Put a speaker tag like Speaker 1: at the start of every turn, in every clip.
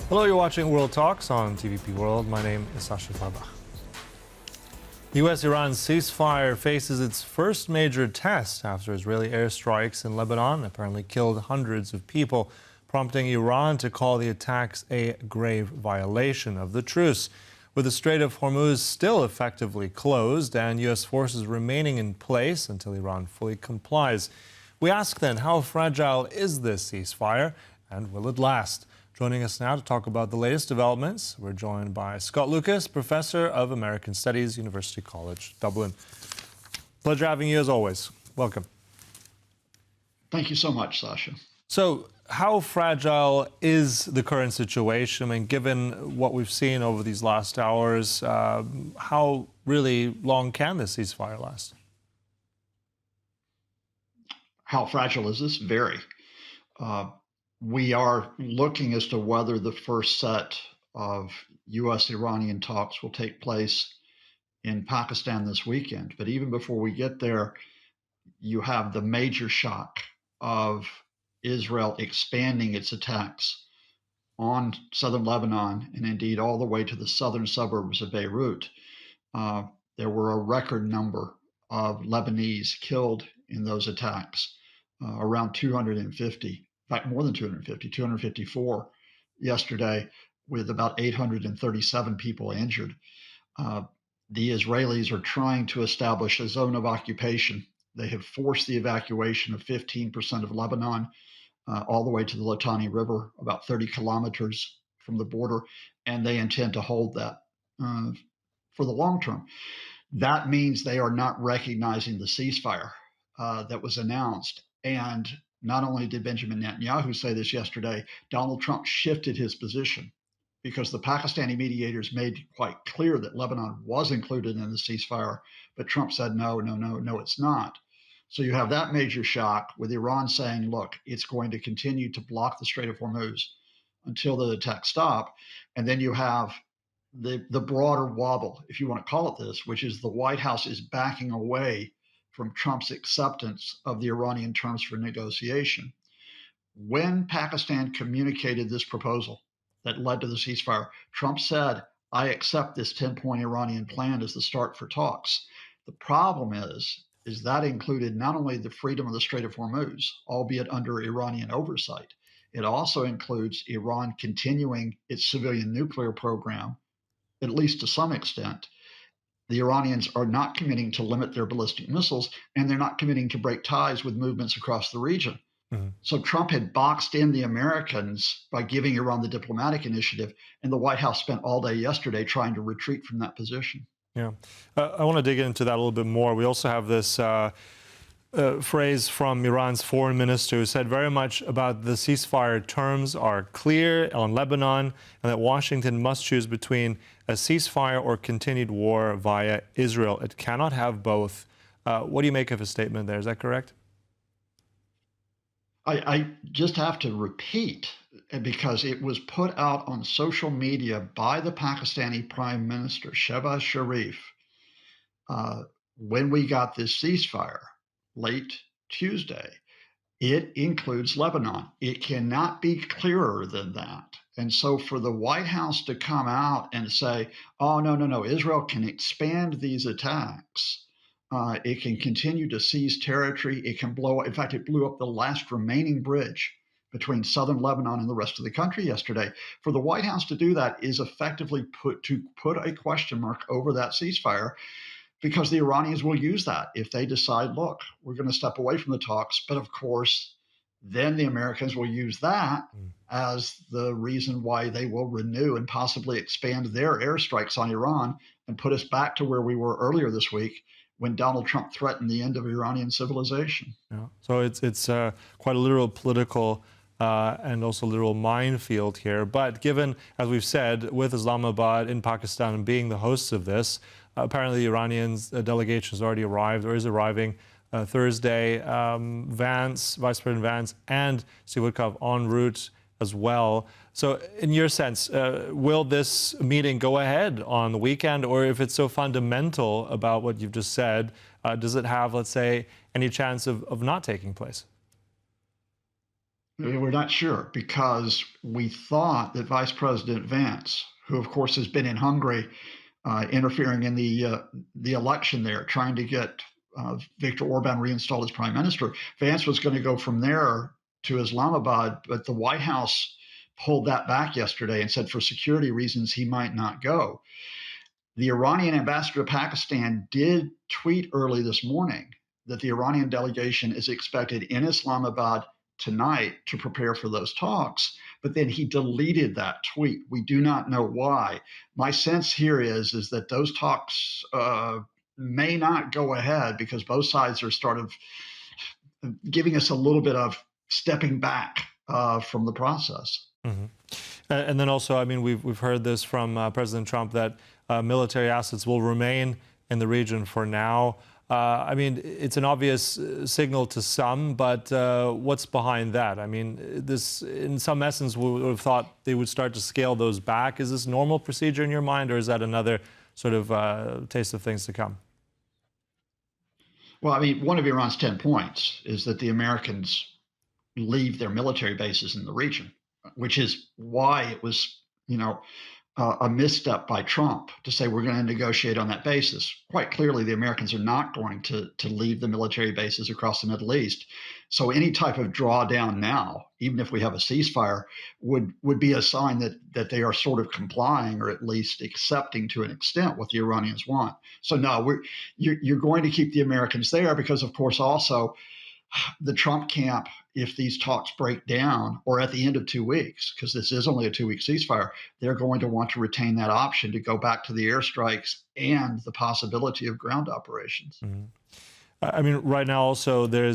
Speaker 1: Hello, you're watching World Talks on TVP World. My name is Sasha Farbach. U.S.-Iran ceasefire faces its first major test after Israeli airstrikes in Lebanon apparently killed hundreds of people, prompting Iran to call the attacks a grave violation of the truce. With the Strait of Hormuz still effectively closed and U.S. forces remaining in place until Iran fully complies. We ask then, how fragile is this ceasefire and will it last? Joining us now to talk about the latest developments, we're joined by Scott Lucas, Professor of American Studies, University College Dublin. Pleasure having you as always. Welcome.
Speaker 2: Thank you so much, Sasha.
Speaker 1: So, how fragile is the current situation? I mean, given what we've seen over these last hours, how really long can this ceasefire last?
Speaker 2: How fragile is this? Very. We are looking as to whether the first set of U.S.-Iranian talks will take place in Pakistan this weekend. But even before we get there, you have the major shock of Israel expanding its attacks on southern Lebanon and indeed all the way to the southern suburbs of Beirut. There were a record number of Lebanese killed in those attacks, around 250. In fact, more than 250, 254 yesterday, with about 837 people injured. The Israelis are trying to establish a zone of occupation. They have forced the evacuation of 15% of Lebanon all the way to the Litani River, about 30 kilometers from the border, and they intend to hold that for the long term. That means they are not recognizing the ceasefire that was announced. And not only did Benjamin Netanyahu say this yesterday, Donald Trump shifted his position because the Pakistani mediators made quite clear that Lebanon was included in the ceasefire, but Trump said, no, it's not. So you have that major shock with Iran saying, look, it's going to continue to block the Strait of Hormuz until the attacks stop. And then you have the broader wobble, if you want to call it this, which is the White House is backing away from Trump's acceptance of the Iranian terms for negotiation. When Pakistan communicated this proposal that led to the ceasefire, Trump said, I accept this 10-point Iranian plan as the start for talks. The problem is that included not only the freedom of the Strait of Hormuz, albeit under Iranian oversight, it also includes Iran continuing its civilian nuclear program, at least to some extent. The Iranians are not committing to limit their ballistic missiles, and they're not committing to break ties with movements across the region. Mm-hmm. So Trump had boxed in the Americans by giving Iran the diplomatic initiative, and the White House spent all day yesterday trying to retreat from that position.
Speaker 1: Yeah. I want to dig into that a little bit more. We also have this phrase from Iran's foreign minister who said very much about the ceasefire terms are clear on Lebanon and that Washington must choose between a ceasefire or continued war via Israel. It cannot have both. What do you make of his statement there? Is that correct?
Speaker 2: I just have to repeat, because it was put out on social media by the Pakistani Prime Minister, Shehbaz Sharif, when we got this ceasefire late Tuesday. It includes Lebanon. It cannot be clearer than that. And so for the White House to come out and say, oh, no, Israel can expand these attacks. It can continue to seize territory. It can blow, in fact, it blew up the last remaining bridge between southern Lebanon and the rest of the country yesterday. For the White House to do that is effectively put a question mark over that ceasefire, because the Iranians will use that if they decide, look, we're going to step away from the talks. But of course, then the Americans will use that as the reason why they will renew and possibly expand their airstrikes on Iran and put us back to where we were earlier this week when Donald Trump threatened the end of Iranian civilization.
Speaker 1: Yeah. So it's quite a literal political and also literal minefield here. But given, as we've said, with Islamabad in Pakistan being the hosts of this, apparently the Iranians delegation has already arrived or is arriving Thursday. Vance, Vice President Vance, and Steve Witkoff en route as well. So in your sense, will this meeting go ahead on the weekend, or if it's so fundamental about what you've just said, does it have, let's say, any chance of not taking place?
Speaker 2: We're not sure because we thought that Vice President Vance, who of course has been in Hungary, interfering in the election there, trying to get Viktor Orban reinstalled as prime minister, Vance was going to go from there to Islamabad, but the White House pulled that back yesterday and said for security reasons he might not go. The Iranian ambassador to Pakistan did tweet early this morning that the Iranian delegation is expected in Islamabad tonight to prepare for those talks, but then he deleted that tweet. We do not know why. My sense here is that those talks may not go ahead because both sides are sort of giving us a little bit of stepping back from the process.
Speaker 1: Mm-hmm. And then also, I mean, we've heard this from President Trump that military assets will remain in the region for now. I mean, it's an obvious signal to some, but what's behind that? I mean, this, in some essence, we would have thought they would start to scale those back. Is this normal procedure in your mind, or is that another sort of taste of things to come?
Speaker 2: Well, I mean, one of Iran's 10 points is that the Americans leave their military bases in the region, which is why it was, a misstep by Trump to say we're going to negotiate on that basis. Quite clearly, the Americans are not going to leave the military bases across the Middle East. So any type of drawdown now, even if we have a ceasefire, would be a sign that they are sort of complying or at least accepting to an extent what the Iranians want. So no, you're going to keep the Americans there because, of course, also the Trump camp, if these talks break down or at the end of 2 weeks, because this is only a 2-week ceasefire, they're going to want to retain that option to go back to the airstrikes and the possibility of ground operations.
Speaker 1: Mm-hmm. I mean, right now also there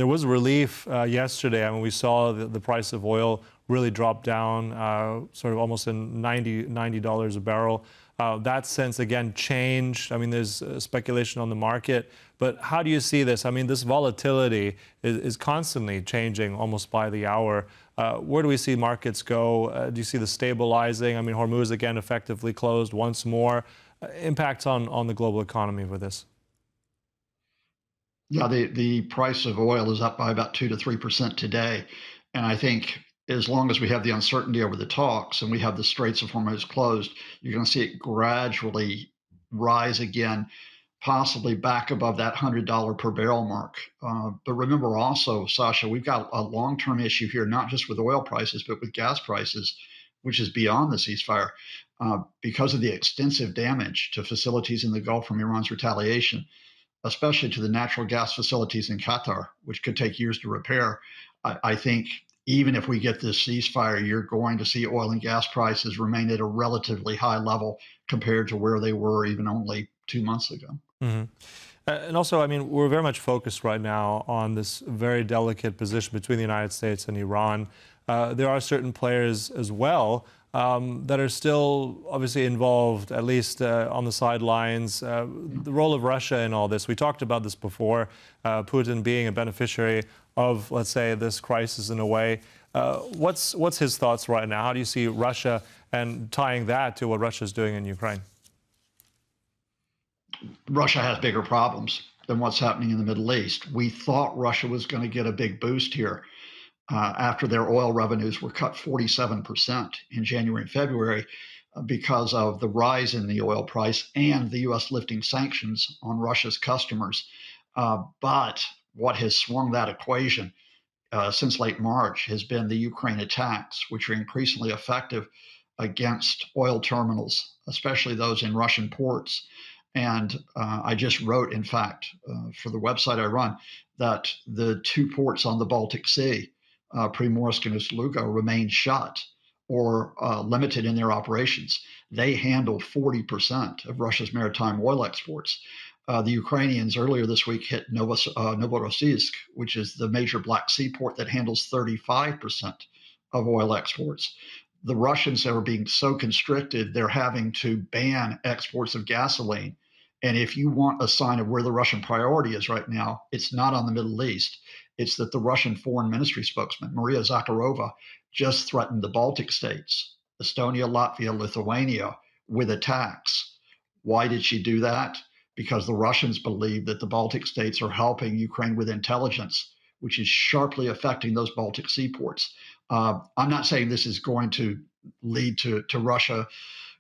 Speaker 1: was relief yesterday. I mean, we saw the price of oil really drop down, sort of almost in $90 a barrel. That sense again changed. I mean, there's speculation on the market, but how do you see this? I mean, this volatility is constantly changing almost by the hour. Where do we see markets go? Do you see the stabilizing? I mean, Hormuz again effectively closed once more. Impacts on the global economy with this?
Speaker 2: Yeah, the price of oil is up by about 2 to 3% today. And I think as long as we have the uncertainty over the talks and we have the Straits of Hormuz closed, you're going to see it gradually rise again, possibly back above that $100 per barrel mark. But remember also, Sasha, we've got a long-term issue here, not just with oil prices, but with gas prices, which is beyond the ceasefire because of the extensive damage to facilities in the Gulf from Iran's retaliation, especially to the natural gas facilities in Qatar, which could take years to repair. I think even if we get this ceasefire, you're going to see oil and gas prices remain at a relatively high level compared to where they were even only 2 months ago.
Speaker 1: Mm-hmm. And also, I mean, we're very much focused right now on this very delicate position between the United States and Iran. There are certain players as well that are still obviously involved, at least on the sidelines. The role of Russia in all this. We talked about this before, Putin being a beneficiary of, let's say, this crisis in a way. What's his thoughts right now? How do you see Russia and tying that to what Russia's doing in Ukraine?
Speaker 2: Russia has bigger problems than what's happening in the Middle East. We thought Russia was going to get a big boost here after their oil revenues were cut 47% in January and February because of the rise in the oil price and the U.S. lifting sanctions on Russia's customers. But what has swung that equation since late March has been the Ukraine attacks, which are increasingly effective against oil terminals, especially those in Russian ports. And I just wrote, in fact, for the website I run, that the 2 ports on the Baltic Sea, Primorsk and Ust-Luga, remain shut or limited in their operations. They handle 40% of Russia's maritime oil exports. The Ukrainians earlier this week hit Novorossiysk, which is the major Black Sea port that handles 35% of oil exports. The Russians are being so constricted, they're having to ban exports of gasoline. And if you want a sign of where the Russian priority is right now, it's not on the Middle East. It's that the Russian Foreign Ministry spokesman, Maria Zakharova, just threatened the Baltic states, Estonia, Latvia, Lithuania, with attacks. Why did she do that? Because the Russians believe that the Baltic states are helping Ukraine with intelligence, which is sharply affecting those Baltic seaports. I'm not saying this is going to lead to Russia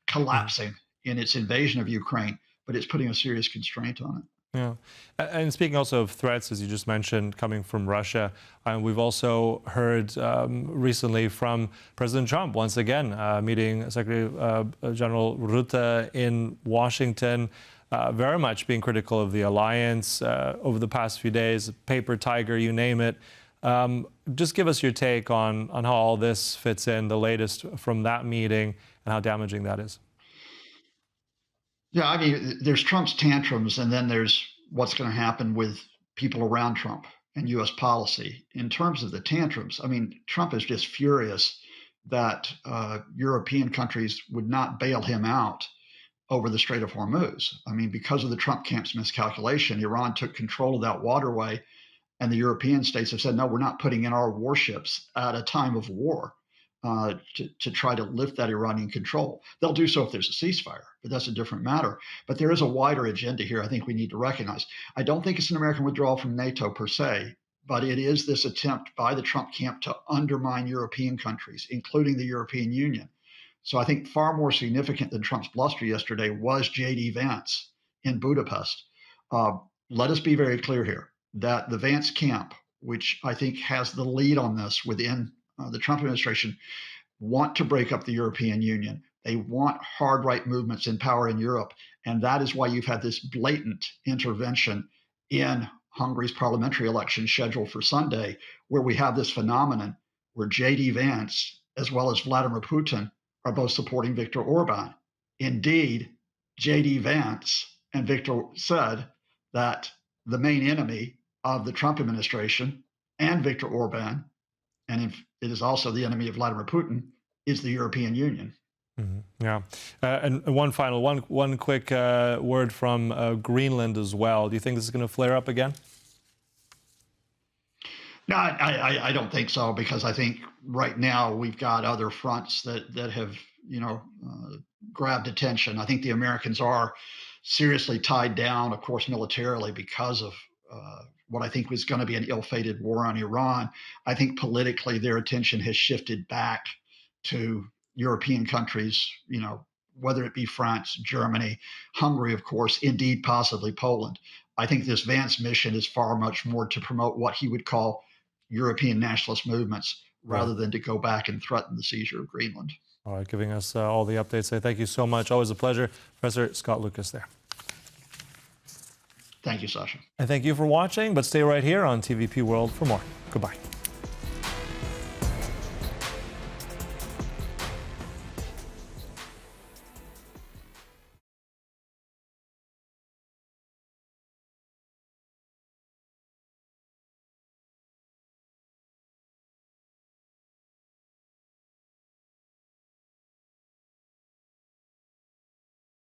Speaker 2: collapsing in its invasion of Ukraine, but it's putting a serious constraint on it.
Speaker 1: Yeah. And speaking also of threats, as you just mentioned, coming from Russia, we've also heard recently from President Trump, once again, meeting Secretary General Rutte in Washington, very much being critical of the alliance over the past few days, paper tiger, you name it. Just give us your take on how all this fits in, the latest from that meeting, and how damaging that is.
Speaker 2: Yeah, I mean, there's Trump's tantrums, and then there's what's going to happen with people around Trump and U.S. policy. In terms of the tantrums, I mean, Trump is just furious that European countries would not bail him out over the Strait of Hormuz. I mean, because of the Trump camp's miscalculation, Iran took control of that waterway, and the European states have said, no, we're not putting in our warships at a time of war. To try to lift that Iranian control. They'll do so if there's a ceasefire, but that's a different matter. But there is a wider agenda here I think we need to recognize. I don't think it's an American withdrawal from NATO per se, but it is this attempt by the Trump camp to undermine European countries, including the European Union. So I think far more significant than Trump's bluster yesterday was J.D. Vance in Budapest. Let us be very clear here that the Vance camp, which I think has the lead on this within the Trump administration, want to break up the European Union. They want hard right movements in power in Europe. And that is why you've had this blatant intervention in Hungary's parliamentary election scheduled for Sunday, where we have this phenomenon where J.D. Vance, as well as Vladimir Putin, are both supporting Viktor Orban. Indeed, J.D. Vance and Viktor said that the main enemy of the Trump administration and Viktor Orban, and it is also the enemy of Vladimir Putin, is the European Union.
Speaker 1: Yeah. And one quick word from Greenland as well. Do you think this is going to flare up again?
Speaker 2: No, I don't think so, because I think right now we've got other fronts that have, grabbed attention. I think the Americans are seriously tied down, of course, militarily because of what I think was going to be an ill-fated war on Iran. I think politically their attention has shifted back to European countries, whether it be France, Germany, Hungary, of course, indeed possibly Poland. I think this Vance mission is far much more to promote what he would call European nationalist movements rather than to go back and threaten the seizure of Greenland.
Speaker 1: All right, giving us all the updates. Thank you so much. Always a pleasure. Professor Scott Lucas there.
Speaker 2: Thank you, Sasha.
Speaker 1: And thank you for watching, but stay right here on TVP World for more. Goodbye.